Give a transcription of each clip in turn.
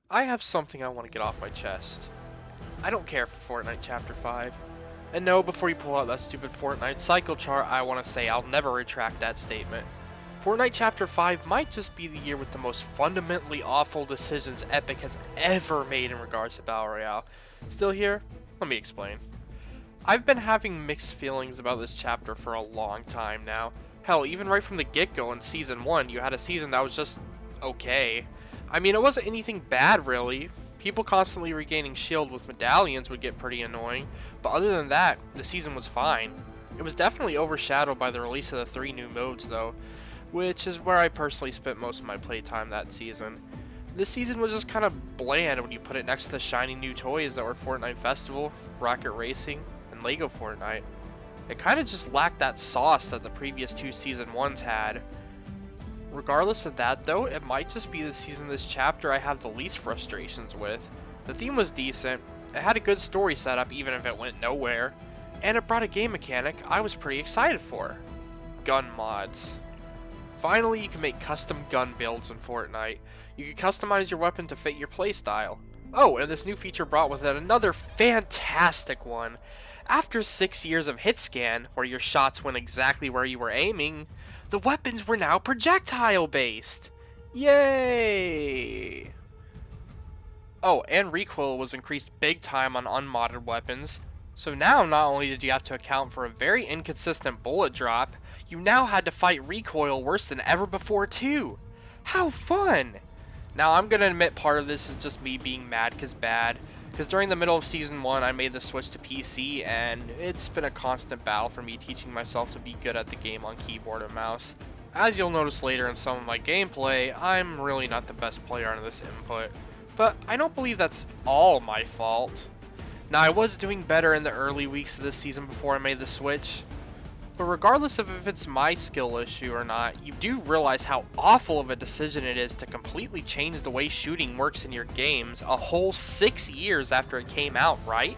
I have something I want to get off my chest. I don't care for Fortnite Chapter 5. And no, before you pull out that stupid Fortnite cycle chart, I want to say I'll never retract that statement. Fortnite Chapter 5 might just be the year with the most fundamentally awful decisions Epic has ever made in regards to Battle Royale. Still here? Let me explain. I've been having mixed feelings about this chapter for a long time now. Hell, even right from the get-go in Season 1, you had a season that was just okay. I mean, it wasn't anything bad, really. People constantly regaining shield with medallions would get pretty annoying, but other than that, the season was fine. It was definitely overshadowed by the release of the 3 new modes, though, which is where I personally spent most of my playtime that season. This season was just kind of bland when you put it next to the shiny new toys that were Fortnite Festival, Rocket Racing, and Lego Fortnite. It kind of just lacked that sauce that the previous 2 Season 1s had. Regardless of that though, it might just be the season this chapter I have the least frustrations with. The theme was decent, it had a good story setup even if it went nowhere, and it brought a game mechanic I was pretty excited for. Gun mods. Finally, you can make custom gun builds in Fortnite. You can customize your weapon to fit your playstyle. Oh, and this new feature brought with it another fantastic one. After 6 years of hit scan, where your shots went exactly where you were aiming, the weapons were now projectile based. Yay! Oh, and recoil was increased big time on unmodded weapons. So now not only did you have to account for a very inconsistent bullet drop, you now had to fight recoil worse than ever before too. How fun! Now I'm gonna admit part of this is just me being mad cause bad, because during the middle of Season 1 I made the switch to PC and it's been a constant battle for me teaching myself to be good at the game on keyboard and mouse. As you'll notice later in some of my gameplay, I'm really not the best player on this input, but I don't believe that's all my fault. Now I was doing better in the early weeks of this season before I made the switch, but regardless of if it's my skill issue or not, you do realize how awful of a decision it is to completely change the way shooting works in your games a whole 6 years after it came out, right?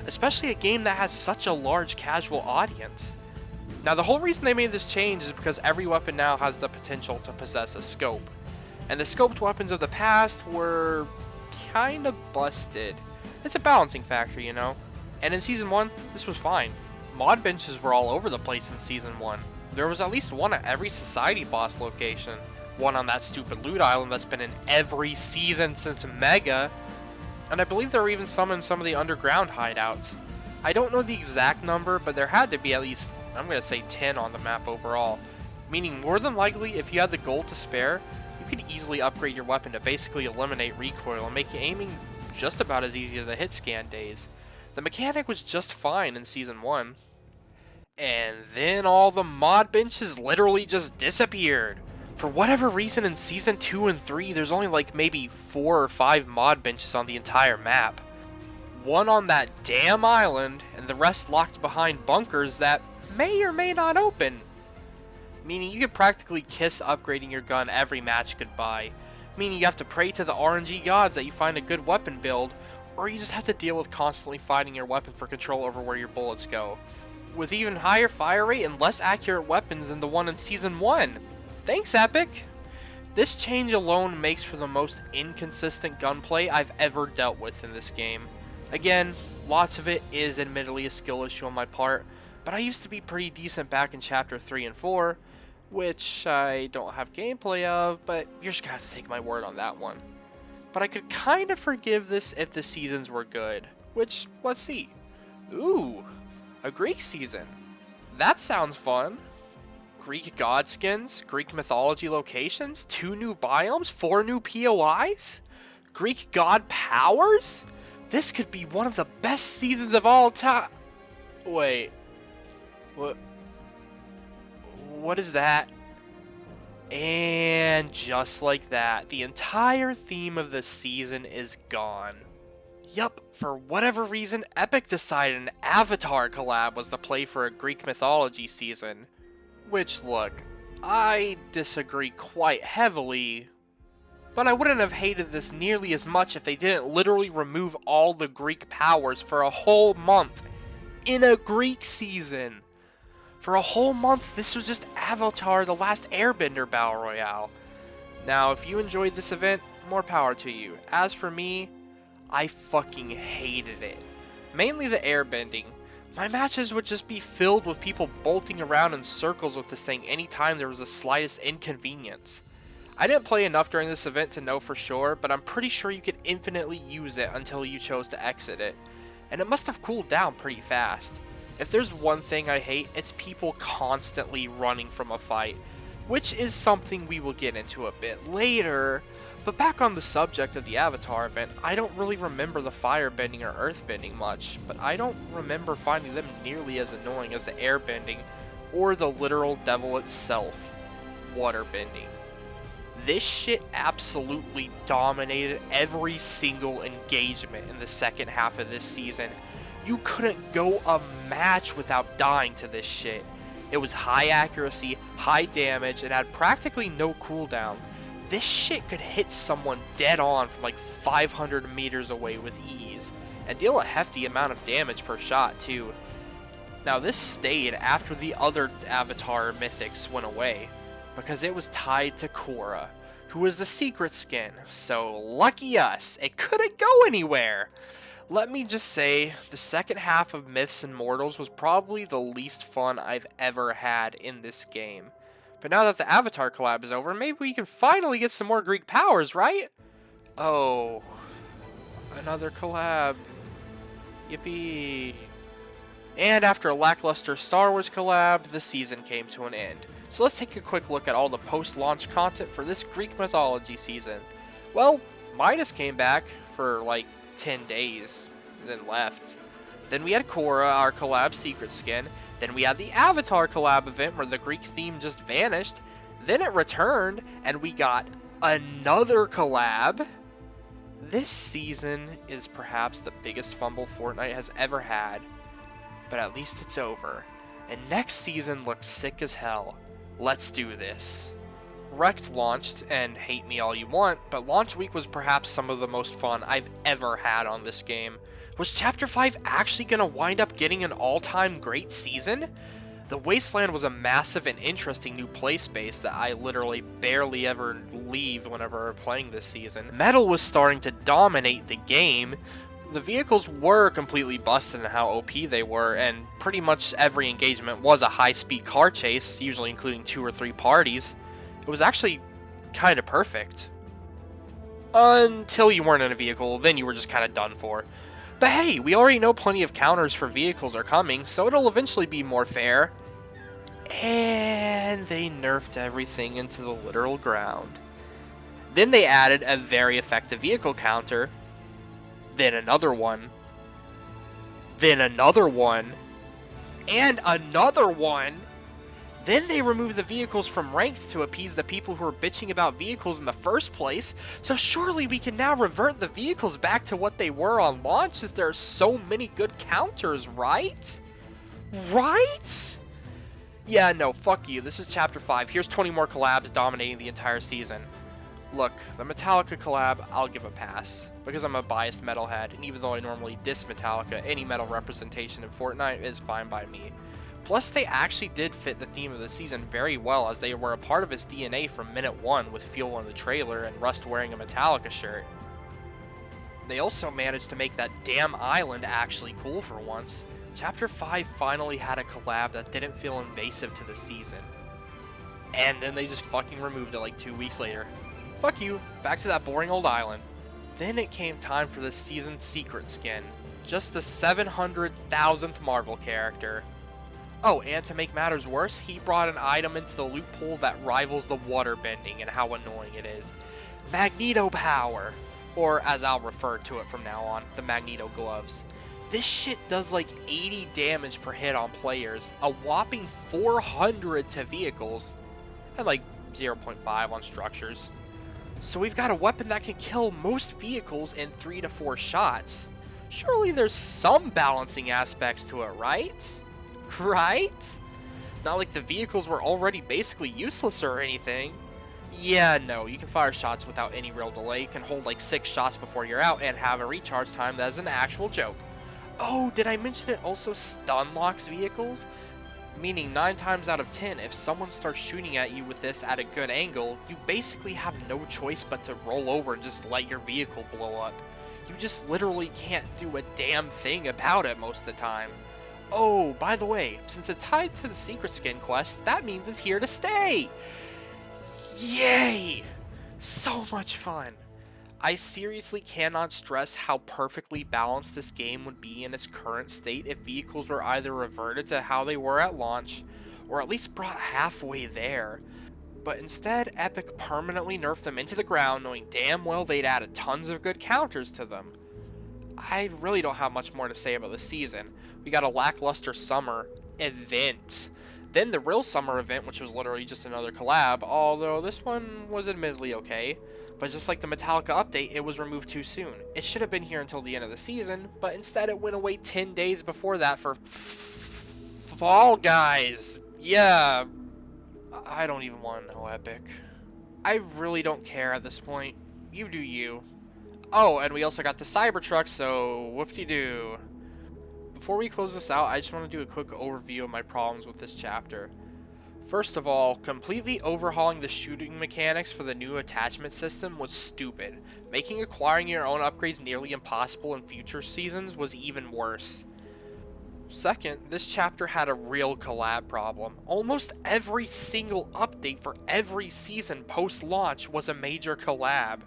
Especially a game that has such a large casual audience. Now the whole reason they made this change is because every weapon now has the potential to possess a scope. And the scoped weapons of the past were kinda busted. It's a balancing factor, you know? And in Season 1, this was fine. Mod benches were all over the place in Season 1. There was at least one at every society boss location. One on that stupid loot island that's been in every season since Mega. And I believe there were even some in some of the underground hideouts. I don't know the exact number, but there had to be at least, I'm gonna say 10 on the map overall. Meaning more than likely, if you had the gold to spare, you could easily upgrade your weapon to basically eliminate recoil and make aiming just about as easy as the hit scan days. The mechanic was just fine in Season 1. And then all the mod benches literally just disappeared. For whatever reason in Season 2 and 3, there's only like maybe 4 or 5 mod benches on the entire map. One on that damn island, and the rest locked behind bunkers that may or may not open. Meaning you could practically kiss upgrading your gun every match goodbye. Meaning you have to pray to the RNG gods that you find a good weapon build, or you just have to deal with constantly fighting your weapon for control over where your bullets go. With even higher fire rate and less accurate weapons than the one in Season 1. Thanks, Epic! This change alone makes for the most inconsistent gunplay I've ever dealt with in this game. Again, lots of it is admittedly a skill issue on my part, but I used to be pretty decent back in Chapter 3 and 4, which I don't have gameplay of, but you're just gonna have to take my word on that one. But I could kind of forgive this if the seasons were good, which, let's see. Ooh! A Greek season. That sounds fun. Greek god skins, Greek mythology locations, 2 new biomes, 4 new POIs? Greek god powers? This could be one of the best seasons of all time. Wait. What is that? And just like that, the entire theme of the season is gone. Yup, for whatever reason, Epic decided an Avatar collab was the play for a Greek mythology season. Which, look, I disagree quite heavily, but I wouldn't have hated this nearly as much if they didn't literally remove all the Greek powers for a whole month in a Greek season. For a whole month, this was just Avatar: The Last Airbender Battle Royale. Now, if you enjoyed this event, more power to you. As for me, I fucking hated it. Mainly the airbending. My matches would just be filled with people bolting around in circles with this thing anytime there was the slightest inconvenience. I didn't play enough during this event to know for sure, but I'm pretty sure you could infinitely use it until you chose to exit it. And it must have cooled down pretty fast. If there's one thing I hate, it's people constantly running from a fight, which is something we will get into a bit later. But back on the subject of the Avatar event, I don't really remember the firebending or earthbending much, but I don't remember finding them nearly as annoying as the airbending or the literal devil itself, waterbending. This shit absolutely dominated every single engagement in the second half of this season. You couldn't go a match without dying to this shit. It was high accuracy, high damage, and had practically no cooldown. This shit could hit someone dead on from like 500 meters away with ease, and deal a hefty amount of damage per shot too. Now this stayed after the other Avatar mythics went away, because it was tied to Korra, who was the secret skin, so lucky us, it couldn't go anywhere! Let me just say, the second half of Myths and Mortals was probably the least fun I've ever had in this game. But now that the Avatar collab is over, maybe we can finally get some more Greek powers, right? Oh, another collab. Yippee. And after a lackluster Star Wars collab, the season came to an end. So let's take a quick look at all the post-launch content for this Greek mythology season. Well, Midas came back for like 10 days, then left. Then we had Korra, our collab secret skin. Then we had the Avatar collab event where the Greek theme just vanished. Then it returned, and we got another collab. This season is perhaps the biggest fumble Fortnite has ever had. But at least it's over. And next season looks sick as hell. Let's do this. Wrecked launched, and hate me all you want, but launch week was perhaps some of the most fun I've ever had on this game. Was Chapter 5 actually going to wind up getting an all-time great season? The Wasteland was a massive and interesting new play space that I literally barely ever leave whenever playing this season. Metal was starting to dominate the game. The vehicles were completely busted in how OP they were, and pretty much every engagement was a high-speed car chase, usually including 2 or 3 parties. It was actually kind of perfect. Until you weren't in a vehicle, then you were just kind of done for. But hey, we already know plenty of counters for vehicles are coming, so it'll eventually be more fair. And they nerfed everything into the literal ground. Then they added a very effective vehicle counter. Then another one. Then another one. And another one. Then they removed the vehicles from ranked to appease the people who were bitching about vehicles in the first place, so surely we can now revert the vehicles back to what they were on launch, since there are so many good counters, right? Right? Yeah, no, fuck you. This is Chapter 5. Here's 20 more collabs dominating the entire season. Look, the Metallica collab, I'll give a pass, because I'm a biased metalhead, and even though I normally diss Metallica, any metal representation in Fortnite is fine by me. Plus, they actually did fit the theme of the season very well, as they were a part of its DNA from minute 1 with Fuel in the trailer and Rust wearing a Metallica shirt. They also managed to make that damn island actually cool for once. Chapter 5 finally had a collab that didn't feel invasive to the season. And then they just fucking removed it like 2 weeks later. Fuck you, back to that boring old island. Then it came time for the season's secret skin. Just the 700,000th Marvel character. Oh, and to make matters worse, he brought an item into the loot pool that rivals the water bending and how annoying it is. Magneto power! Or, as I'll refer to it from now on, the Magneto gloves. This shit does like 80 damage per hit on players, a whopping 400 to vehicles, and like 0.5 on structures. So we've got a weapon that can kill most vehicles in 3 to 4 shots. Surely there's some balancing aspects to it, right? Right? Not like the vehicles were already basically useless or anything. Yeah, no, you can fire shots without any real delay. You can hold like 6 shots before you're out and have a recharge time that is an actual joke. Oh, did I mention it also stun locks vehicles? Meaning 9 times out of 10, if someone starts shooting at you with this at a good angle, you basically have no choice but to roll over and just let your vehicle blow up. You just literally can't do a damn thing about it most of the time. Oh, by the way, since it's tied to the secret skin quest, that means it's here to stay! Yay! So much fun! I seriously cannot stress how perfectly balanced this game would be in its current state if vehicles were either reverted to how they were at launch, or at least brought halfway there. But instead, Epic permanently nerfed them into the ground, knowing damn well they'd added tons of good counters to them. I really don't have much more to say about the season. We got a lackluster summer event. Then the real summer event, which was literally just another collab, although this one was admittedly okay. But just like the Metallica update, it was removed too soon. It should have been here until the end of the season, but instead it went away 10 days before that for Fall Guys. Yeah, I don't even want to know, Epic. I really don't care at this point. You do you. Oh, and we also got the Cybertruck, so whoop-de-doo. Before we close this out, I just want to do a quick overview of my problems with this chapter. First of all, completely overhauling the shooting mechanics for the new attachment system was stupid. Making acquiring your own upgrades nearly impossible in future seasons was even worse. Second, this chapter had a real collab problem. Almost every single update for every season post-launch was a major collab.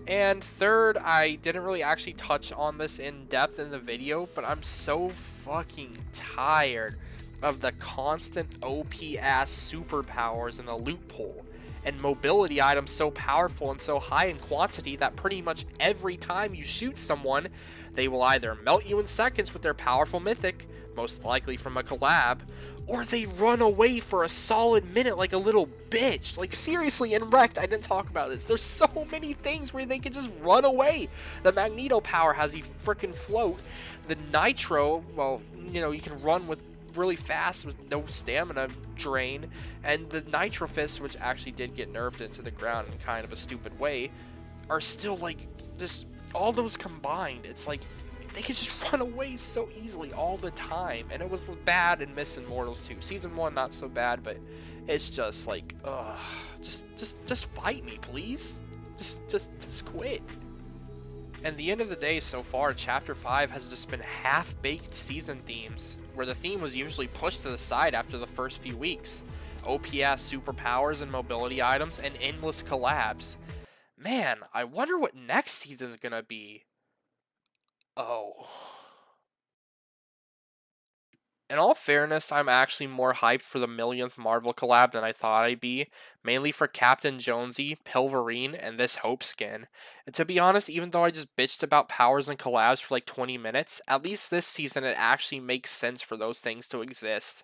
And third, I didn't really actually touch on this in depth in the video, but I'm so fucking tired of the constant OP-ass superpowers in the loot pool, and mobility items so powerful and so high in quantity that pretty much every time you shoot someone, they will either melt you in seconds with their powerful mythic, most likely from a collab, or they run away for a solid minute like a little bitch. Like, seriously, in Wrecked, I didn't talk about this. There's so many things where they can just run away. The Magneto power has you freaking float. The Nitro, well, you know, you can run with really fast with no stamina drain. And the Nitro Fist, which actually did get nerfed into the ground in kind of a stupid way, are still, like, just all those combined. It's like, they could just run away so easily all the time, and it was bad in Miss Immortals too. Season 1 not so bad, but it's just like, ugh, just fight me, please. Just quit. And the end of the day, so far, Chapter 5 has just been half-baked season themes, where the theme was usually pushed to the side after the first few weeks. OP-ass superpowers and mobility items, and endless collabs. Man, I wonder what next season's gonna be. Oh. In all fairness, I'm actually more hyped for the millionth Marvel collab than I thought I'd be, mainly for Captain Jonesy, Pilverine, and this Hope skin. And to be honest, even though I just bitched about powers and collabs for like 20 minutes, at least this season it actually makes sense for those things to exist.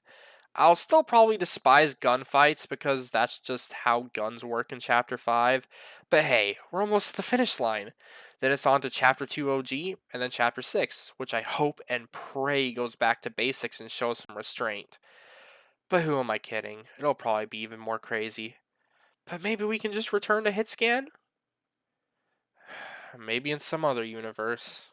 I'll still probably despise gunfights because that's just how guns work in Chapter 5, but hey, we're almost at the finish line. Then it's on to Chapter 2 OG, and then Chapter 6, which I hope and pray goes back to basics and shows some restraint. But who am I kidding? It'll probably be even more crazy. But maybe we can just return to hit scan? Maybe in some other universe.